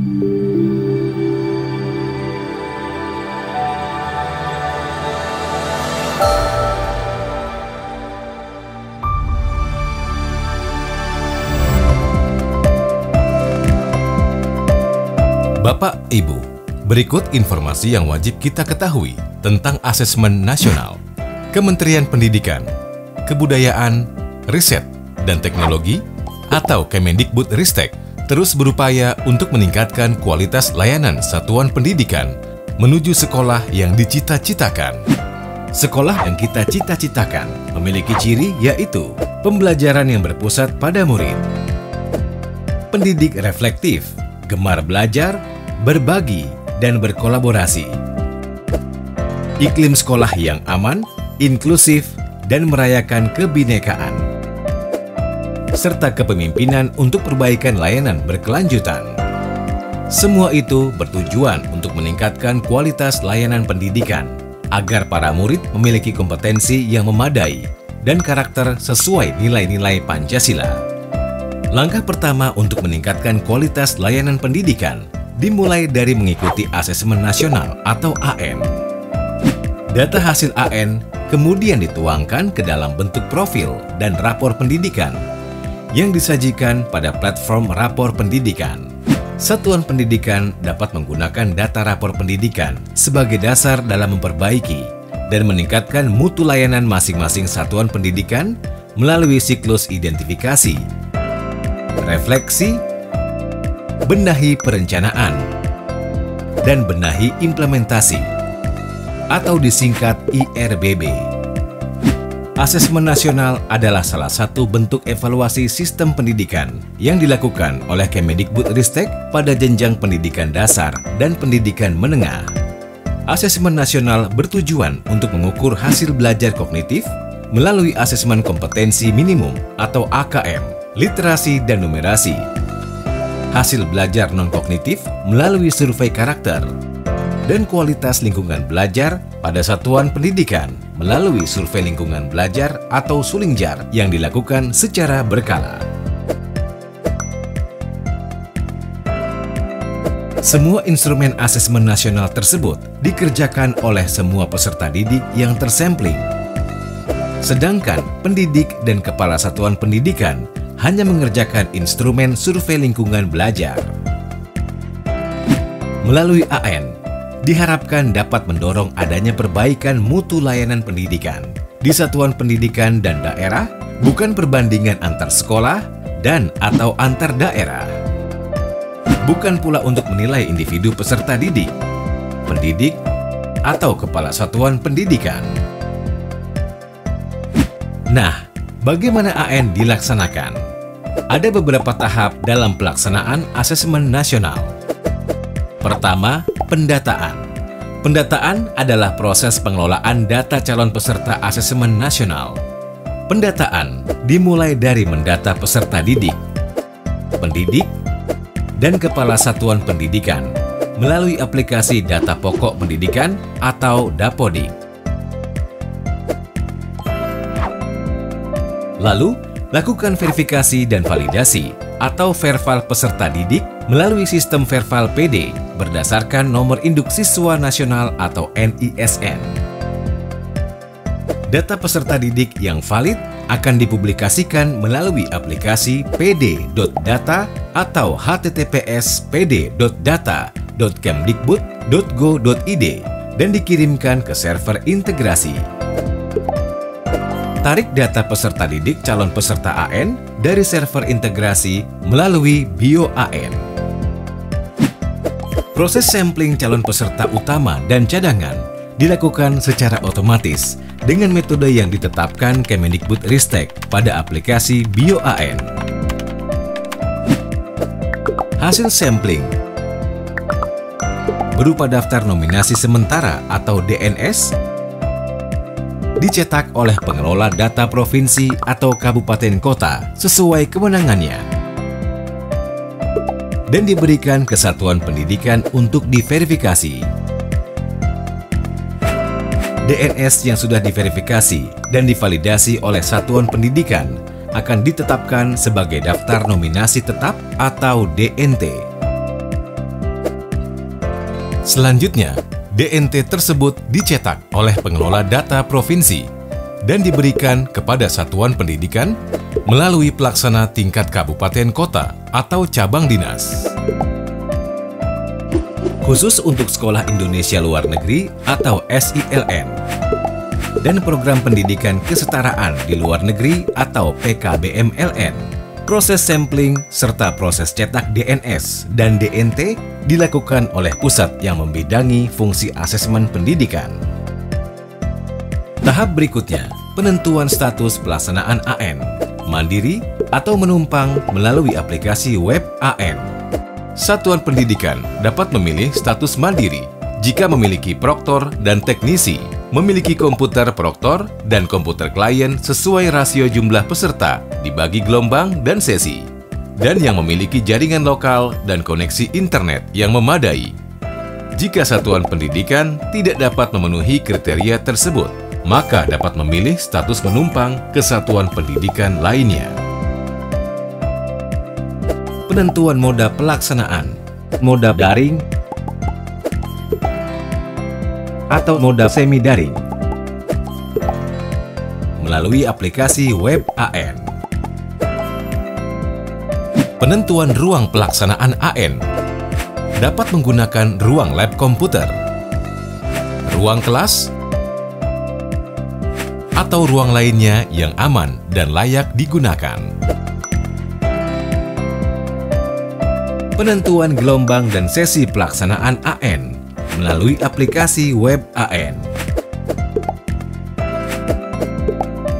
Bapak, Ibu, berikut informasi yang wajib kita ketahui tentang Asesmen Nasional. Kementerian Pendidikan, Kebudayaan, Riset, dan Teknologi atau Kemendikbudristek terus berupaya untuk meningkatkan kualitas layanan satuan pendidikan menuju sekolah yang dicita-citakan. Sekolah yang kita cita-citakan memiliki ciri yaitu pembelajaran yang berpusat pada murid, pendidik reflektif, gemar belajar, berbagi, dan berkolaborasi. Iklim sekolah yang aman, inklusif, dan merayakan kebinekaan. Serta kepemimpinan untuk perbaikan layanan berkelanjutan. Semua itu bertujuan untuk meningkatkan kualitas layanan pendidikan agar para murid memiliki kompetensi yang memadai dan karakter sesuai nilai-nilai Pancasila. Langkah pertama untuk meningkatkan kualitas layanan pendidikan dimulai dari mengikuti Asesmen Nasional atau AN. Data hasil AN kemudian dituangkan ke dalam bentuk profil dan rapor pendidikan yang disajikan pada platform rapor pendidikan. Satuan pendidikan dapat menggunakan data rapor pendidikan sebagai dasar dalam memperbaiki dan meningkatkan mutu layanan masing-masing satuan pendidikan melalui siklus identifikasi, refleksi, benahi perencanaan, dan benahi implementasi, atau disingkat IRBB. Asesmen Nasional adalah salah satu bentuk evaluasi sistem pendidikan yang dilakukan oleh Kemendikbudristek pada jenjang pendidikan dasar dan pendidikan menengah. Asesmen Nasional bertujuan untuk mengukur hasil belajar kognitif melalui asesmen kompetensi minimum atau AKM, literasi dan numerasi, hasil belajar non-kognitif melalui survei karakter, dan kualitas lingkungan belajar pada satuan pendidikan melalui survei lingkungan belajar atau Sulingjar yang dilakukan secara berkala. Semua instrumen asesmen nasional tersebut dikerjakan oleh semua peserta didik yang tersampling. Sedangkan pendidik dan kepala satuan pendidikan hanya mengerjakan instrumen survei lingkungan belajar. Melalui AN, diharapkan dapat mendorong adanya perbaikan mutu layanan pendidikan di satuan pendidikan dan daerah, bukan perbandingan antar sekolah dan atau antar daerah. Bukan pula untuk menilai individu peserta didik, pendidik, atau kepala satuan pendidikan. Nah, bagaimana AN dilaksanakan? Ada beberapa tahap dalam pelaksanaan asesmen nasional. Pertama, pendataan. Pendataan adalah proses pengelolaan data calon peserta asesmen nasional. Pendataan dimulai dari mendata peserta didik, pendidik, dan kepala satuan pendidikan melalui aplikasi data pokok pendidikan atau Dapodik. Lalu, lakukan verifikasi dan validasi atau verval peserta didik melalui sistem verval PD berdasarkan nomor induk siswa nasional atau NISN. Data peserta didik yang valid akan dipublikasikan melalui aplikasi pd.data atau https://pd.data.kemdikbud.go.id dan dikirimkan ke server integrasi. Tarik data peserta didik calon peserta AN dari server integrasi melalui BioAN. Proses sampling calon peserta utama dan cadangan dilakukan secara otomatis dengan metode yang ditetapkan Kemendikbudristek pada aplikasi BioAN. Hasil sampling berupa daftar nominasi sementara atau DNS dicetak oleh pengelola data provinsi atau kabupaten kota sesuai kewenangannya dan diberikan ke satuan pendidikan untuk diverifikasi. DNS yang sudah diverifikasi dan divalidasi oleh satuan pendidikan akan ditetapkan sebagai daftar nominasi tetap atau DNT. Selanjutnya, DNT tersebut dicetak oleh pengelola data provinsi dan diberikan kepada satuan pendidikan melalui pelaksana tingkat kabupaten kota atau cabang dinas. Khusus untuk Sekolah Indonesia Luar Negeri atau SILN dan Program Pendidikan Kesetaraan di Luar Negeri atau PKBMLN, proses sampling serta proses cetak DNS dan DNT dilakukan oleh pusat yang membidangi fungsi asesmen pendidikan. Tahap berikutnya, penentuan status pelaksanaan AN, mandiri atau menumpang melalui aplikasi web AN. Satuan pendidikan dapat memilih status mandiri jika memiliki proktor dan teknisi, memiliki komputer proktor dan komputer klien sesuai rasio jumlah peserta dibagi gelombang dan sesi, dan yang memiliki jaringan lokal dan koneksi internet yang memadai. Jika satuan pendidikan tidak dapat memenuhi kriteria tersebut, maka dapat memilih status menumpang ke satuan pendidikan lainnya. Penentuan moda pelaksanaan, moda daring atau moda semi-daring melalui aplikasi web AN. Penentuan ruang pelaksanaan AN dapat menggunakan ruang lab komputer, ruang kelas, atau ruang lainnya yang aman dan layak digunakan. Penentuan gelombang dan sesi pelaksanaan AN melalui aplikasi web AN.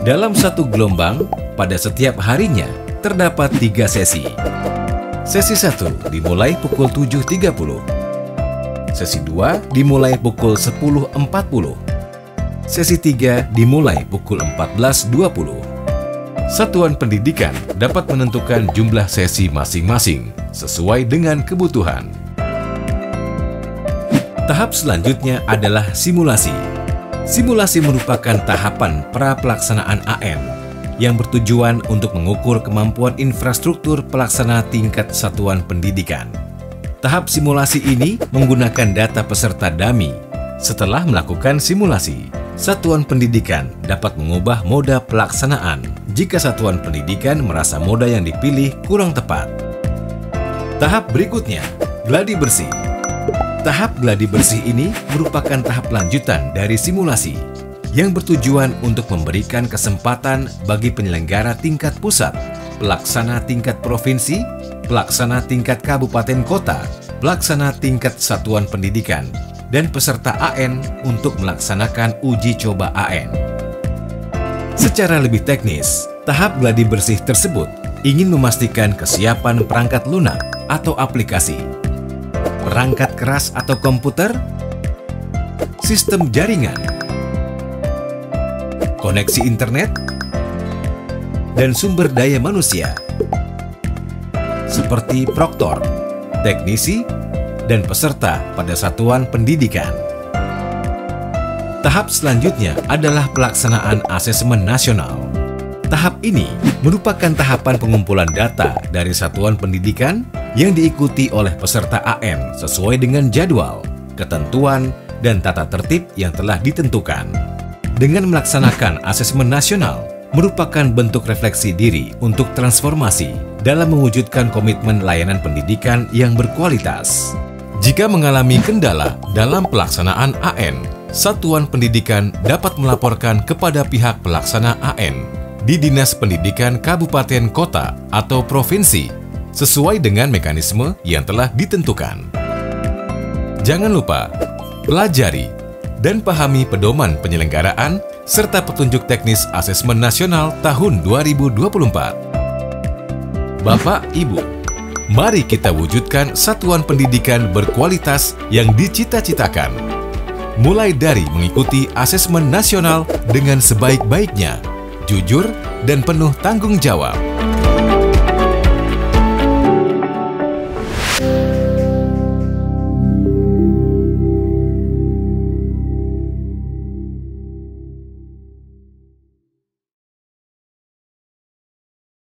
Dalam satu gelombang, pada setiap harinya terdapat 3 sesi. Sesi 1 dimulai pukul 7.30. Sesi 2 dimulai pukul 10.40. Sesi 3 dimulai pukul 14.20. Satuan pendidikan dapat menentukan jumlah sesi masing-masing sesuai dengan kebutuhan. Tahap selanjutnya adalah simulasi. Simulasi merupakan tahapan pra-pelaksanaan AN yang bertujuan untuk mengukur kemampuan infrastruktur pelaksana tingkat satuan pendidikan. Tahap simulasi ini menggunakan data peserta dummy. Setelah melakukan simulasi, satuan pendidikan dapat mengubah moda pelaksanaan jika satuan pendidikan merasa moda yang dipilih kurang tepat. Tahap berikutnya, gladi bersih. Tahap gladi bersih ini merupakan tahap lanjutan dari simulasi yang bertujuan untuk memberikan kesempatan bagi penyelenggara tingkat pusat, pelaksana tingkat provinsi, pelaksana tingkat kabupaten kota, pelaksana tingkat satuan pendidikan, dan peserta AN untuk melaksanakan uji coba AN. Secara lebih teknis, tahap gladi bersih tersebut ingin memastikan kesiapan perangkat lunak atau aplikasi, perangkat keras atau komputer, sistem jaringan, koneksi internet, dan sumber daya manusia, seperti proktor, teknisi, dan peserta pada satuan pendidikan. Tahap selanjutnya adalah pelaksanaan asesmen nasional. Tahap ini merupakan tahapan pengumpulan data dari satuan pendidikan yang diikuti oleh peserta AN sesuai dengan jadwal, ketentuan, dan tata tertib yang telah ditentukan. Dengan melaksanakan asesmen nasional, merupakan bentuk refleksi diri untuk transformasi dalam mewujudkan komitmen layanan pendidikan yang berkualitas. Jika mengalami kendala dalam pelaksanaan AN, satuan pendidikan dapat melaporkan kepada pihak pelaksana AN di Dinas Pendidikan Kabupaten Kota atau Provinsi sesuai dengan mekanisme yang telah ditentukan. Jangan lupa, pelajari dan pahami pedoman penyelenggaraan serta petunjuk teknis asesmen nasional tahun 2024. Bapak, Ibu, mari kita wujudkan satuan pendidikan berkualitas yang dicita-citakan. Mulai dari mengikuti asesmen nasional dengan sebaik-baiknya, jujur, dan penuh tanggung jawab.